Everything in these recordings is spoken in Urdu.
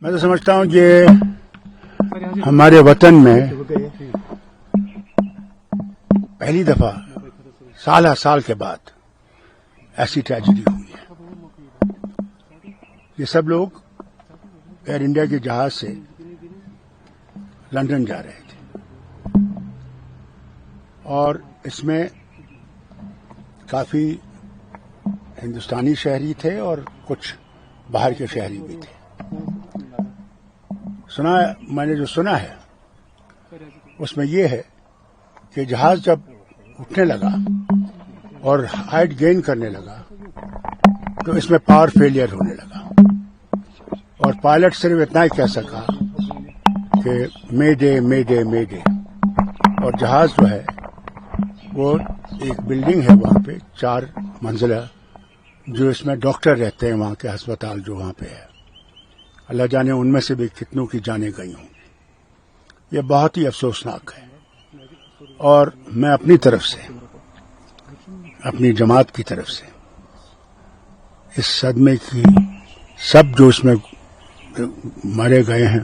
میں تو سمجھتا ہوں کہ ہمارے وطن میں پہلی دفعہ سال کے بعد ایسی ٹریجڈی ہوئی ہے. یہ سب لوگ ایئر انڈیا کے جہاز سے لندن جا رہے تھے اور اس میں کافی ہندوستانی شہری تھے اور کچھ باہر کے شہری بھی تھے. میں نے جو سنا ہے اس میں یہ ہے کہ جہاز جب اٹھنے لگا اور ہائٹ گین کرنے لگا تو اس میں پاور فیلئر ہونے لگا اور پائلٹ صرف اتنا ہی کہہ سکا کہ مے ڈے مے ڈے مے ڈے. اور جہاز جو ہے وہ ایک بلڈنگ ہے وہاں پہ 4 منزلہ جو اس میں ڈاکٹر رہتے ہیں وہاں کے ہسپتال جو وہاں پہ ہے. اللہ جانے ان میں سے بھی کتنوں کی جانیں گئی ہوں. یہ بہت ہی افسوسناک ہے اور میں اپنی طرف سے اپنی جماعت کی طرف سے اس صدمے کی سب جو اس میں مارے گئے ہیں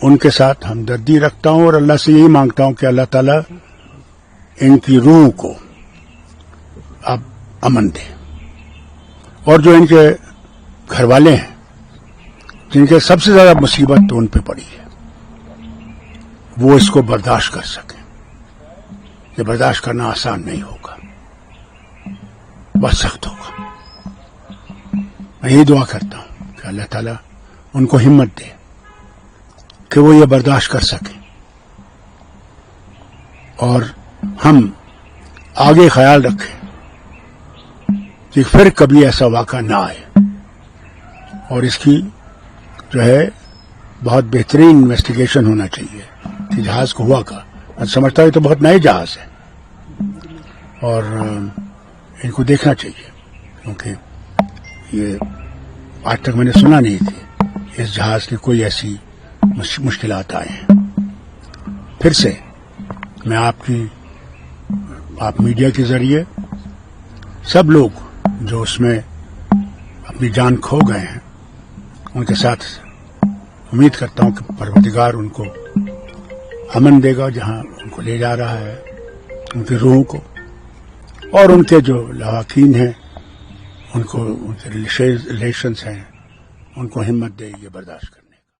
ان کے ساتھ ہمدردی رکھتا ہوں اور اللہ سے یہی مانگتا ہوں کہ اللہ تعالیٰ ان کی روح کو اب امن دے اور جو ان کے گھر والے ہیں جن کے سب سے زیادہ مصیبت تو ان پہ پڑی ہے وہ اس کو برداشت کر سکیں. یہ برداشت کرنا آسان نہیں ہوگا، بہت سخت ہوگا. میں یہی دعا کرتا ہوں کہ اللہ تعالیٰ ان کو ہمت دے کہ وہ یہ برداشت کر سکیں اور ہم آگے خیال رکھیں کہ پھر کبھی ایسا واقعہ نہ آئے اور اس کی جو ہے بہت بہترین انویسٹیگیشن ہونا چاہیے کہ جہاز کو ہوا کا. میں سمجھتا ہوں تو بہت نئے جہاز ہے اور ان کو دیکھنا چاہیے کیونکہ یہ آج تک میں نے سنا نہیں تھی اس جہاز کی کوئی ایسی مشکلات آئے ہیں. پھر سے میں آپ میڈیا کے ذریعے سب لوگ جو اس میں اپنی جان کھو گئے ہیں ان کے ساتھ امید کرتا ہوں کہ پروردگار ان کو امن دے گا جہاں ان کو لے جا رہا ہے، ان کی روحوں کو، اور ان کے جو لواحقین ہیں ان کو ان کے ریلیشنز ہیں ان کو ہمت دے یہ برداشت کریں.